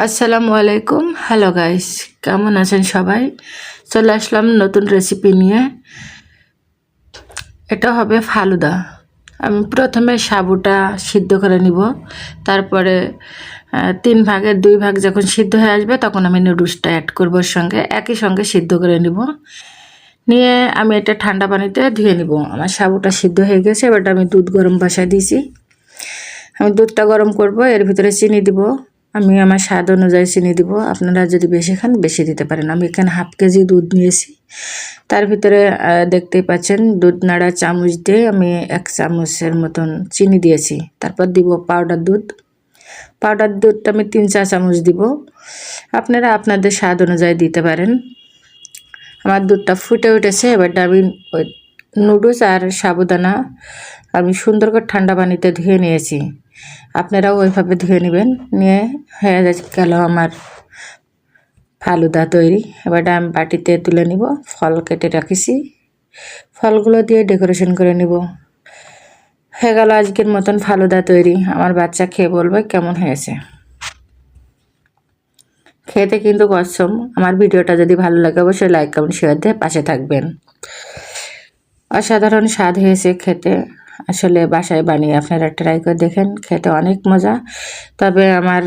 আসসালামু আলাইকুম। Hello guys, কেমন আছেন সবাই? চলে আসলাম নতুন রেসিপি নিয়ে। এটা হবে ফালুদা। আমি প্রথমে সাবুটা সিদ্ধ করে নিব, তারপরে 3 ভাগের 2 ভাগ যখন সিদ্ধ হয়ে আসবে তখন আমি নুডলসটা অ্যাড করব, সঙ্গে একই সঙ্গে সিদ্ধ করে নিব। নিয়ে আমি এটা ঠান্ডা পানিতে ধুয়ে নিব। আমার সাবুটা সিদ্ধ হয়ে গেছে, এবার আমি দুধ গরম বসায় দিয়েছি। আমি দুধটা গরম করব, এর ভিতরে চিনি দিব। আমি আমার স্বাদ অনুযায়ী চিনি দিব, আপনারা যদি বেশি খান বেশি দিতে পারেন। আমি এখানে হাফ কেজি দুধ নিয়েছি, তার ভিতরে দেখতেই পাচ্ছেন দুধ নাড়া চামচ দিয়ে আমি 1 চামচের মতন চিনি দিয়েছি। তারপর দিব পাউডার দুধ। পাউডার দুধটা আমি 3-4 চামচ দিব, আপনারা আপনাদের স্বাদ অনুযায়ী দিতে পারেন। আমার দুধটা ফুটে উঠেছে, এবার আমি ওই নুডলস আর সাবুদানা আমি সুন্দর করে ঠান্ডা পানিতে ধুয়ে নিয়েছি। আপনারাও ওইভাবে ধুয়ে নেবেন। নিয়ে হয়ে গেল আমার ফালুদা তৈরি। এবার আমি বাটিতে তুলে নিব। ফল কেটে রাখিছি, ফলগুলো দিয়ে ডেকোরেশন করে নিব। হয়ে গেল আজকের মতন ফালুদা তৈরি। আমার বাচ্চা খেয়ে বলবে কেমন হয়েছে। খেতে কিন্তু কসম। আমার ভিডিওটা যদি ভালো লাগে অবশ্যই লাইক কমেন্ট শেয়ার দিয়ে পাশে থাকবেন। অসাধারণ স্বাদ হয়েছে খেতে। আসলে বাসায় বানিয়ে আপনারা ট্রাই করে দেখেন, খেতে অনেক মজা। তবে আমার